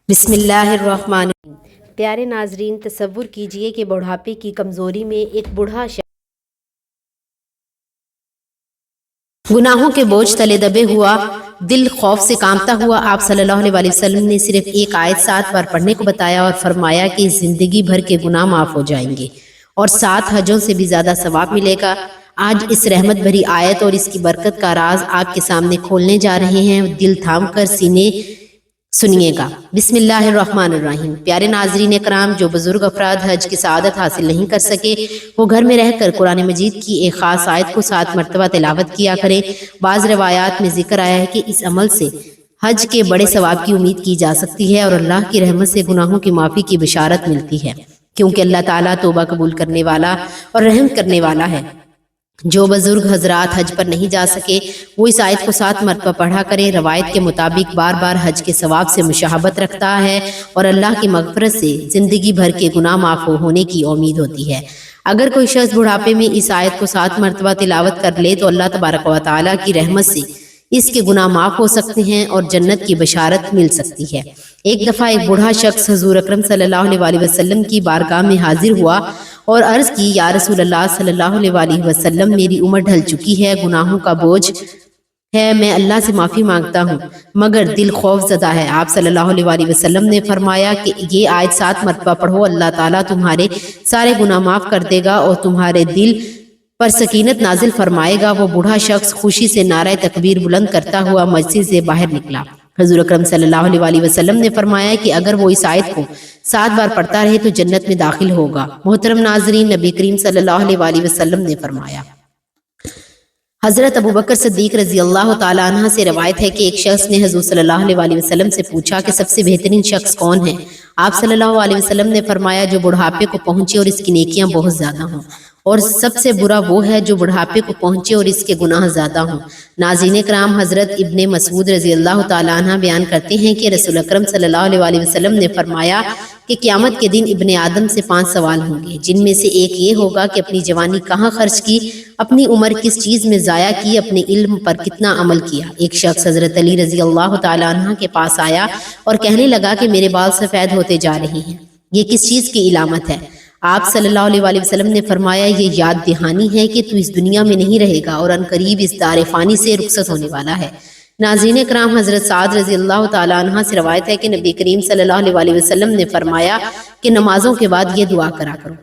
بسم اللہ الرحمن الرحیم۔ پیارے ناظرین، تصور کیجئے کہ بڑھاپے کی کمزوری میں ایک بوڑھا شخص گناہوں کے بوجھ تلے دبے ہوا، دل خوف سے کانپتا ہوا آپ صلی اللہ علیہ وسلم نے صرف ایک آیت 7 بار پڑھنے کو بتایا اور فرمایا کہ زندگی بھر کے گناہ معاف ہو جائیں گے اور 7 حجوں سے بھی زیادہ ثواب ملے گا۔ آج اس رحمت بھری آیت اور اس کی برکت کا راز آپ کے سامنے کھولنے جا رہے ہیں، دل تھام کر سینے سنیے گا۔ بسم اللہ الرحمن الرحیم۔ پیارے ناظرین اکرام، جو بزرگ افراد حج کی سعادت حاصل نہیں کر سکے وہ گھر میں رہ کر قرآن مجید کی ایک خاص آیت کو 7 مرتبہ تلاوت کیا کریں۔ بعض روایات میں ذکر آیا ہے کہ اس عمل سے حج کے بڑے ثواب کی امید کی جا سکتی ہے اور اللہ کی رحمت سے گناہوں کی معافی کی بشارت ملتی ہے، کیونکہ اللہ تعالیٰ توبہ قبول کرنے والا اور رحم کرنے والا ہے۔ جو بزرگ حضرات حج پر نہیں جا سکے وہ اس آیت کو 7 مرتبہ پڑھا کریں۔ روایت کے مطابق بار بار حج کے ثواب سے مشابہت رکھتا ہے اور اللہ کی مغفرت سے زندگی بھر کے گناہ معاف ہونے کی امید ہوتی ہے۔ اگر کوئی شخص بڑھاپے میں اس آیت کو 7 مرتبہ تلاوت کر لے تو اللہ تبارک و تعالیٰ کی رحمت سے اس کے گناہ معاف ہو سکتے ہیں اور جنت کی بشارت مل سکتی ہے۔ ایک دفعہ ایک بوڑھا شخص حضور اکرم صلی اللہ علیہ وسلم کی بارگاہ میں حاضر ہوا اور عرض کی، یا رسول اللہ صلی اللہ علیہ وسلم، میری عمر ڈھل چکی ہے، گناہوں کا بوجھ ہے، میں اللہ سے معافی مانگتا ہوں مگر دل خوف زدہ ہے۔ آپ صلی اللہ علیہ وسلم نے فرمایا کہ یہ آیت 7 مرتبہ پڑھو، اللہ تعالیٰ تمہارے سارے گناہ معاف کر دے گا اور تمہارے دل پر سکینت نازل فرمائے گا۔ وہ بوڑھا شخص خوشی سے نعرہ تکبیر بلند کرتا ہوا مسجد سے باہر نکلا۔ حضور اکرم صلی اللہ علیہ وسلم نے فرمایا کہ اگر وہ اس آیت کو 7 بار پڑھتا رہے تو جنت میں داخل ہوگا۔ محترم ناظرین، نبی کریم صلی اللہ علیہ وسلم نے فرمایا۔ حضرت ابوبکر صدیق رضی اللہ تعالیٰ عنہ سے روایت ہے کہ ایک شخص نے حضور صلی اللہ علیہ وسلم سے پوچھا کہ سب سے بہترین شخص کون ہے؟ آپ صلی اللہ علیہ وسلم نے فرمایا، جو بڑھاپے کو پہنچے اور اس کی نیکیاں بہت زیادہ ہوں، اور سب سے برا وہ ہے جو بڑھاپے کو پہنچے اور اس کے گناہ زیادہ ہوں۔ ناظرین کرام، حضرت ابن مسعود رضی اللہ تعالیٰ عنہ بیان کرتے ہیں کہ رسول اکرم صلی اللہ علیہ وسلم نے فرمایا کہ قیامت کے دن ابن آدم سے 5 سوال ہوں گے، جن میں سے ایک یہ ہوگا کہ اپنی جوانی کہاں خرچ کی، اپنی عمر کس چیز میں ضائع کی، اپنے علم پر کتنا عمل کیا۔ ایک شخص حضرت علی رضی اللہ تعالیٰ عنہ کے پاس آیا اور کہنے لگا کہ میرے بال سفید ہوتے جا رہے ہیں، یہ کس چیز کی علامت ہے؟ آپ صلی اللہ علیہ وسلم نے فرمایا، یہ یاد دہانی ہے کہ تو اس دنیا میں نہیں رہے گا اور عنقریب اس دار فانی سے رخصت ہونے والا ہے۔ ناظرین کرام، حضرت سعد رضی اللہ تعالیٰ عنہ سے روایت ہے کہ نبی کریم صلی اللہ علیہ وسلم نے فرمایا کہ نمازوں کے بعد یہ دعا کرا کرو،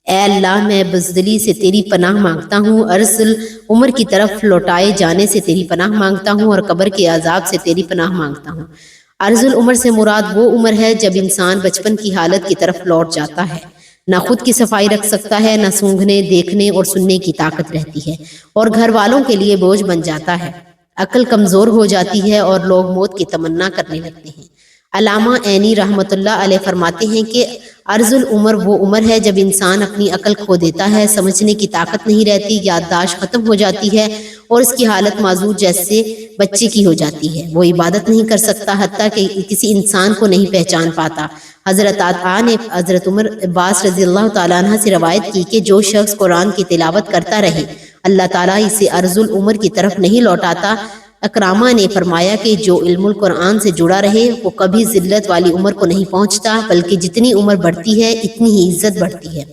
اے اللہ، میں بزدلی سے تیری پناہ مانگتا ہوں، ارسل عمر کی طرف لوٹائے جانے سے تیری پناہ مانگتا ہوں، اور قبر کے عذاب سے تیری پناہ مانگتا ہوں۔ ارض العمر سے مراد وہ عمر ہے جب انسان بچپن کی حالت کی طرف لوٹ جاتا ہے، نہ خود کی صفائی رکھ سکتا ہے، نہ سونگھنے، دیکھنے اور سننے کی طاقت رہتی ہے، اور گھر والوں کے لیے بوجھ بن جاتا ہے، عقل کمزور ہو جاتی ہے اور لوگ موت کی تمنا کرنے لگتے ہیں۔ علامہ عینی رحمۃ اللہ علیہ فرماتے ہیں کہ ارض العمر وہ عمر ہے جب انسان اپنی عقل کھو دیتا ہے، سمجھنے کی طاقت نہیں رہتی، یادداشت ختم ہو جاتی ہے اور اس کی حالت معذور جیسے بچے کی ہو جاتی ہے، وہ عبادت نہیں کر سکتا، حتیٰ کہ کسی انسان کو نہیں پہچان پاتا۔ حضرت عطا نے حضرت عمر عباس رضی اللہ تعالیٰ عنہ سے روایت کی کہ جو شخص قرآن کی تلاوت کرتا رہے اللہ تعالیٰ اسے ارض العمر کی طرف نہیں لوٹاتا۔ اکرامہ نے فرمایا کہ جو علم القرآن سے جڑا رہے وہ کبھی ذلت والی عمر کو نہیں پہنچتا، بلکہ جتنی عمر بڑھتی ہے اتنی ہی عزت بڑھتی ہے۔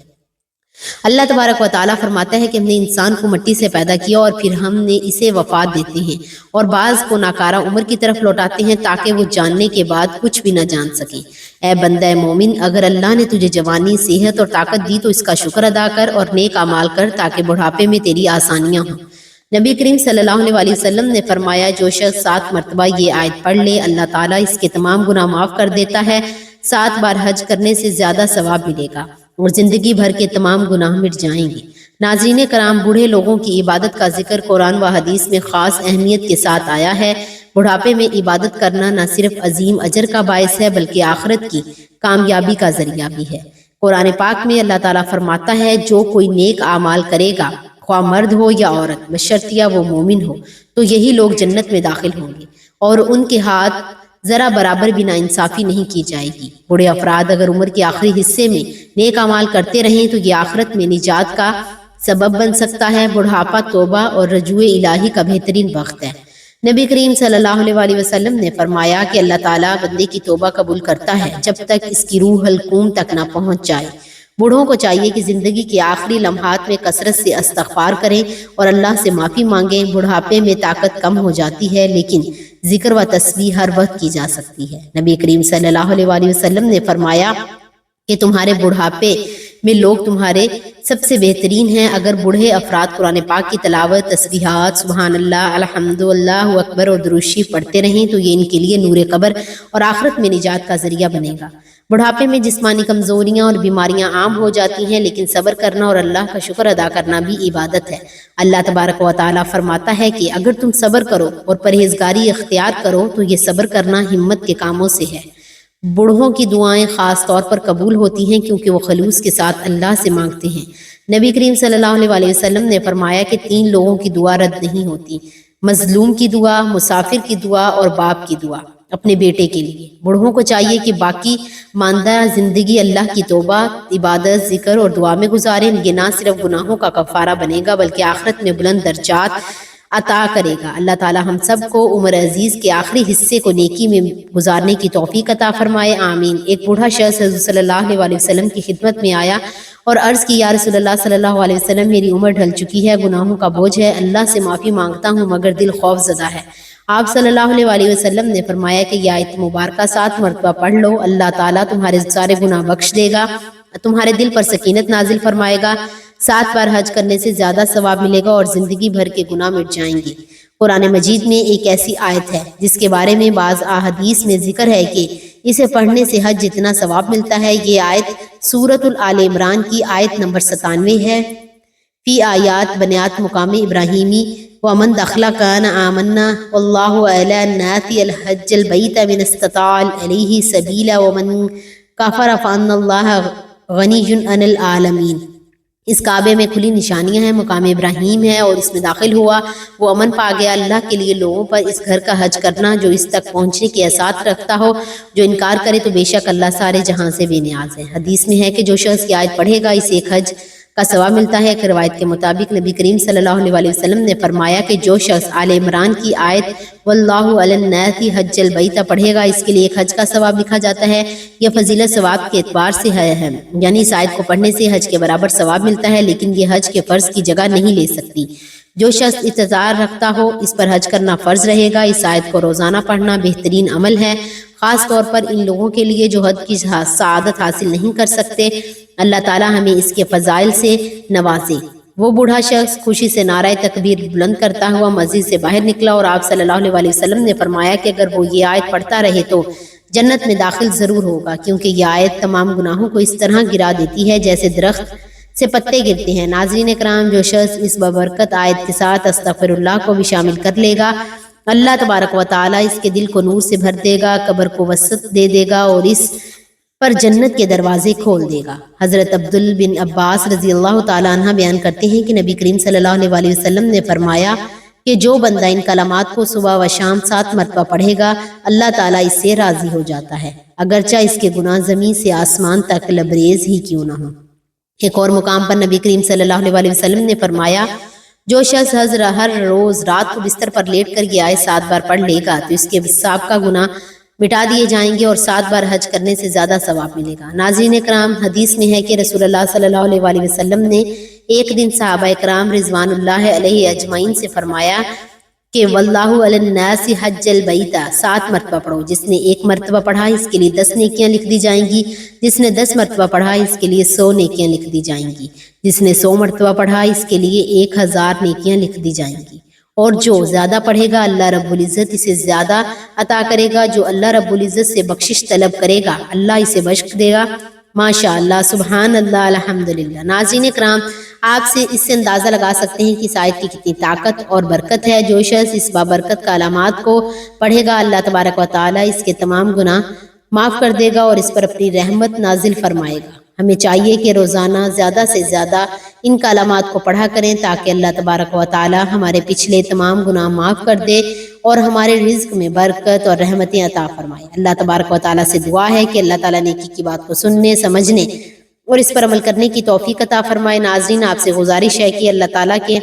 اللہ تبارک و تعالیٰ فرماتا ہے کہ ہم نے انسان کو مٹی سے پیدا کیا اور پھر ہم نے اسے وفات دیتے ہیں اور بعض کو ناکارہ عمر کی طرف لوٹاتے ہیں تاکہ وہ جاننے کے بعد کچھ بھی نہ جان سکیں۔ اے بندہ مومن، اگر اللہ نے تجھے جوانی، صحت اور طاقت دی تو اس کا شکر ادا کر اور نیک اعمال کر تاکہ بڑھاپے میں تیری آسانیاں ہوں۔ نبی کریم صلی اللہ علیہ وسلم نے فرمایا، جو شخص 7 مرتبہ یہ آیت پڑھ لے اللہ تعالیٰ اس کے تمام گناہ معاف کر دیتا ہے، 7 بار حج کرنے سے زیادہ ثواب ملے گا اور زندگی بھر کے تمام گناہ مٹ جائیں گے۔ ناظرین کرام، بوڑھے لوگوں کی عبادت کا ذکر قرآن و حدیث میں خاص اہمیت کے ساتھ آیا ہے۔ بڑھاپے میں عبادت کرنا نہ صرف عظیم اجر کا باعث ہے بلکہ آخرت کی کامیابی کا ذریعہ بھی ہے۔ قرآن پاک میں اللہ تعالیٰ فرماتا ہے، جو کوئی نیک اعمال کرے گا، خواہ مرد ہو یا عورت، بشرطیہ وہ مومن ہو، تو یہی لوگ جنت میں داخل ہوں گے اور ان کے ہاتھ ذرا برابر بھی ناانصافی نہیں کی جائے گی۔ بوڑھے افراد اگر عمر کے آخری حصے میں نیک اعمال کرتے رہیں تو یہ آخرت میں نجات کا سبب بن سکتا ہے۔ بڑھاپا توبہ اور رجوع الہی کا بہترین وقت ہے۔ نبی کریم صلی اللہ علیہ وسلم نے فرمایا کہ اللہ تعالیٰ بندے کی توبہ قبول کرتا ہے جب تک اس کی روح حلقوم تک نہ پہنچ جائے۔ بوڑھوں کو چاہیے کہ زندگی کے آخری لمحات میں کثرت سے استغفار کریں اور اللہ سے معافی مانگیں۔ بڑھاپے میں طاقت کم ہو جاتی ہے لیکن ذکر و تسبیح ہر وقت کی جا سکتی ہے۔ نبی کریم صلی اللہ علیہ وسلم نے فرمایا کہ تمہارے بڑھاپے میں لوگ تمہارے سب سے بہترین ہیں۔ اگر بوڑھے افراد قرآن پاک کی تلاوت، تسبیحات، سبحان اللہ، الحمد، اللہ اکبر اور درود شریف پڑھتے رہیں تو یہ ان کے لیے نور قبر اور آخرت میں نجات کا ذریعہ بنے گا۔ بڑھاپے میں جسمانی کمزوریاں اور بیماریاں عام ہو جاتی ہیں لیکن صبر کرنا اور اللہ کا شکر ادا کرنا بھی عبادت ہے۔ اللہ تبارک و تعالیٰ فرماتا ہے کہ اگر تم صبر کرو اور پرہیزگاری اختیار کرو تو یہ صبر کرنا ہمت کے کاموں سے ہے۔ بوڑھوں کی دعائیں خاص طور پر قبول ہوتی ہیں کیونکہ وہ خلوص کے ساتھ اللہ سے مانگتے ہیں۔ نبی کریم صلی اللہ علیہ وسلم نے فرمایا کہ 3 لوگوں کی دعا رد نہیں ہوتی: مظلوم کی دعا، مسافر کی دعا اور باپ کی دعا اپنے بیٹے کے لیے۔ بوڑھوں کو چاہیے کہ باقی ماندہ زندگی اللہ کی توبہ، عبادت، ذکر اور دعا میں گزاریں۔ یہ نہ صرف گناہوں کا کفارہ بنے گا بلکہ آخرت میں بلند درجات عطا کرے گا۔ اللہ تعالی ہم سب کو عمر عزیز کے آخری حصے کو نیکی میں گزارنے کی توفیق عطا فرمائے، آمین۔ ایک بوڑھا شخص حضور صلی اللہ علیہ وسلم کی خدمت میں آیا اور عرض کی، یا رسول اللہ صلی اللہ علیہ وسلم، میری عمر ڈھل چکی ہے، گناہوں کا بوجھ ہے، اللہ سے معافی مانگتا ہوں مگر دل خوف زدہ ہے۔ آپ صلی اللہ علیہ وسلم نے فرمایا کہ یہ آیت مبارکہ 7 مرتبہ پڑھ لو، اللہ تعالیٰ تمہارے سارے گناہ بخش دے گا، تمہارے دل پر سکینت نازل فرمائے گا، 7 بار حج کرنے سے زیادہ ثواب ملے گا اور زندگی بھر کے گناہ مٹ جائیں گے۔ قرآن مجید میں ایک ایسی آیت ہے جس کے بارے میں بعض احادیث میں ذکر ہے کہ اسے پڑھنے سے حج جتنا ثواب ملتا ہے۔ یہ آیت سورۃ آل عمران کی آیت نمبر 97 ہے۔ فی آیات بنیات مقام ابراہیمی ومن دخل کان آمنا واللہ علی الناس الحج البیت من استطاع الیہ سبیلا ومن کفر فان اللہ غنی عن العالمین۔ اس کعبے میں کھلی نشانیاں ہیں، مقام ابراہیم ہے اور اس میں داخل ہوا وہ امن پا گیا۔ اللہ کے لیے لوگوں پر اس گھر کا حج کرنا جو اس تک پہنچنے کے احساس رکھتا ہو، جو انکار کرے تو بے شک اللہ سارے جہاں سے بے نیاز ہے۔ حدیث میں ہے کہ جو شخص یہ آیت پڑھے گا اسے ایک حج کا ثواب ملتا ہے۔ ایک روایت کے مطابق نبی کریم صلی اللہ علیہ وسلم نے فرمایا کہ جو شخص آل عمران کی آیت واللہ علی الناس حج البیت پڑھے گا اس کے لیے ایک حج کا ثواب لکھا جاتا ہے۔ یہ فضیلت ثواب کے اعتبار سے ہے، یعنی اس آیت کو پڑھنے سے حج کے برابر ثواب ملتا ہے، لیکن یہ حج کے فرض کی جگہ نہیں لے سکتی۔ جو شخص انتظار رکھتا ہو اس پر حج کرنا فرض رہے گا۔ اس آیت کو روزانہ پڑھنا بہترین عمل ہے، خاص طور پر ان لوگوں کے لیے جو حج کی سعادت حاصل نہیں کر سکتے۔ اللہ تعالیٰ ہمیں اس کے فضائل سے نوازے۔ وہ بوڑھا شخص خوشی سے نعرہ تکبیر بلند کرتا ہوا مسجد سے باہر نکلا اور آپ صلی اللہ علیہ وسلم نے فرمایا کہ اگر وہ یہ آیت پڑھتا رہے تو جنت میں داخل ضرور ہوگا، کیونکہ یہ آیت تمام گناہوں کو اس طرح گرا دیتی ہے جیسے درخت سے پتے گرتے ہیں۔ ناظرین کرام، جو شخص اس ببرکت آیت کے ساتھ استغفر اللہ کو بھی شامل کر لے گا، اللہ تبارک و تعالیٰ اس کے دل کو نور سے بھر دے گا، قبر کو وسعت دے دے گا اور اس پر جنت کے دروازے کھول دے گا۔ حضرت عبداللہ بن عباس رضی اللہ تعالیٰ عنہ بیان کرتے ہیں کہ نبی کریم صلی اللہ علیہ وسلم نے فرمایا کہ جو بندہ ان کلمات کو صبح و شام 7 مرتبہ پڑھے گا اللہ تعالیٰ اس سے راضی ہو جاتا ہے، اگرچہ اس کے گناہ زمین سے آسمان تک لبریز ہی کیوں نہ ہو۔ ایک اور مقام پر نبی کریم صلی اللہ علیہ وسلم نے فرمایا جو شخص ہر روز رات کو بستر پر لیٹ کر یہ آیت 7 بار پڑھ لے گا تو اس کے سابقہ گناہ مٹا دیے جائیں گے اور 7 بار حج کرنے سے زیادہ ثواب ملے گا۔ ناظرین کرام، حدیث میں ہے کہ رسول اللہ صلی اللہ علیہ وسلم نے ایک دن صحابہ کرام رضوان اللہ علیہ اجمعین سے فرمایا کہ واللہ علی الناس حج البیت 7 مرتبہ پڑھو۔ جس نے 1 مرتبہ پڑھا اس کے لیے 10 نیکیاں لکھ دی جائیں گی، جس نے 10 مرتبہ پڑھا اس کے لیے 100 نیکیاں لکھ دی جائیں گی، جس نے 100 مرتبہ پڑھا اس کے لیے 1000 نیکیاں لکھ دی جائیں گی، اور جو زیادہ پڑھے گا اللہ رب العزت اسے زیادہ عطا کرے گا۔ جو اللہ رب العزت سے بخشش طلب کرے گا اللہ اسے بخش دے گا۔ ماشاء اللہ، سبحان اللہ، الحمدللہ۔ ناظرین کرام، آپ سے اس سے اندازہ لگا سکتے ہیں کہ اس آیت کی کتنی طاقت اور برکت ہے۔ جو شخص اس بابرکت کا علامات کو پڑھے گا اللہ تبارک و تعالیٰ اس کے تمام گناہ معاف کر دے گا اور اس پر اپنی رحمت نازل فرمائے گا۔ ہمیں چاہیے کہ روزانہ زیادہ سے زیادہ ان کلمات کو پڑھا کریں تاکہ اللہ تبارک و تعالیٰ ہمارے پچھلے تمام گناہ معاف کر دے اور ہمارے رزق میں برکت اور رحمتیں عطا فرمائے۔ اللہ تبارک و تعالیٰ سے دعا ہے کہ اللہ تعالیٰ نیکی کی بات کو سننے، سمجھنے اور اس پر عمل کرنے کی توفیق عطا فرمائے۔ ناظرین، آپ سے گزارش ہے کہ اللہ تعالیٰ کے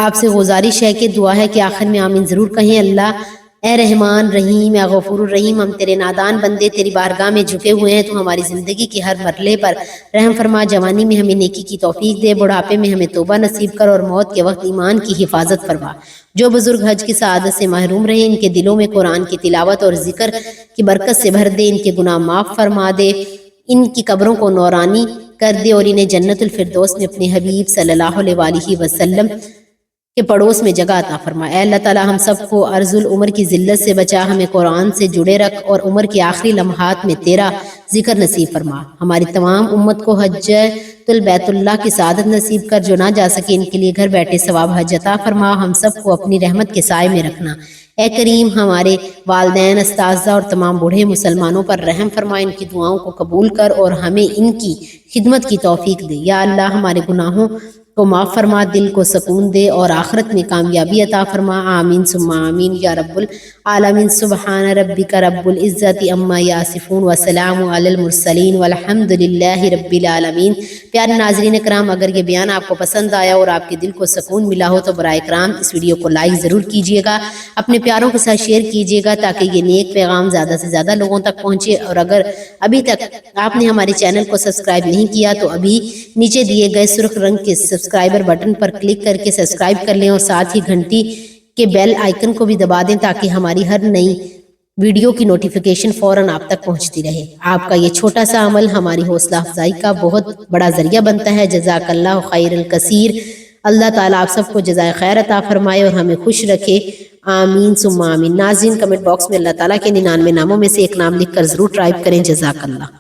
آپ سے گزارش ہے کہ دعا ہے کہ آخر میں آمین ضرور کہیں۔ اللہ اے رحمان رحیم، اے غفور الرحیم، ہم تیرے نادان بندے تیری بارگاہ میں جھکے ہوئے ہیں، تو ہماری زندگی کے ہر مرحلے پر رحم فرما۔ جوانی میں ہمیں نیکی کی توفیق دے، بڑھاپے میں ہمیں توبہ نصیب کر، اور موت کے وقت ایمان کی حفاظت فرما۔ جو بزرگ حج کی سعادت سے محروم رہے، ان کے دلوں میں قرآن کی تلاوت اور ذکر کی برکت سے بھر دے، ان کے گناہ معاف فرما دے، ان کی قبروں کو نورانی کر دے، اور انہیں جنت الفردوس میں اپنے حبیب صلی اللہ علیہ وآلہ وسلم کے پڑوس میں جگہ عطا فرما۔ اے اللہ تعالی ہم سب کو عرض العمر کی ذلت سے بچا، ہمیں قرآن سے جڑے رکھ، اور عمر کے آخری لمحات میں تیرا ذکر نصیب فرما۔ ہماری تمام امت کو حجۃ البیت اللہ کی سعادت نصیب کر، جو نہ جا سکے ان کے لیے گھر بیٹھے ثواب حج عطا فرما۔ ہم سب کو اپنی رحمت کے سائے میں رکھنا۔ اے کریم ہمارے والدین، اساتذہ اور تمام بوڑھے مسلمانوں پر رحم فرما، ان کی دعاؤں کو قبول کر اور ہمیں ان کی خدمت کی توفیق دے۔ یا اللہ ہمارے گناہوں کو معاف فرما، دل کو سکون دے، اور آخرت میں کامیابی عطا فرما۔ آمین ثم آمین یا رب العالمین۔ سبحان ربک رب العزت عما یصفون وسلام علی المرسلین والحمد للہ رب العالمین۔ پیارے ناظرین کرام، اگر یہ بیان آپ کو پسند آیا اور آپ کے دل کو سکون ملا ہو تو برائے کرام اس ویڈیو کو لائک ضرور کیجیے گا، اپنے پیاروں کے ساتھ شیئر کیجیے گا، تاکہ یہ نیک پیغام زیادہ سے زیادہ لوگوں تک پہنچے۔ اور اگر ابھی تک آپ نے ہمارے چینل کو سبسکرائب نہیں کیا تو ابھی نیچے دیے گئے سرخ رنگ کے سبسکرائبر بٹن پر کلک کر کے سبسکرائب کر لیں، اور ساتھ ہی گھنٹی کے بیل آئیکن کو بھی دبا دیں، تاکہ ہماری ہر نئی ویڈیو کی نوٹیفیکیشن فوراً آپ تک پہنچتی رہے۔ آپ کا یہ چھوٹا سا عمل ہماری حوصلہ افزائی کا بہت بڑا ذریعہ بنتا ہے۔ جزاک اللہ خیر الکثیر۔ اللہ تعالیٰ آپ سب کو جزائے خیر عطا فرمائے اور ہمیں خوش رکھے۔ آمین ثم آمین۔ ناظرین کمنٹ باکس میں اللہ تعالیٰ کے 99 ناموں میں سے ایک نام لکھ کر ضرور ٹائپ کریں۔ جزاک اللہ۔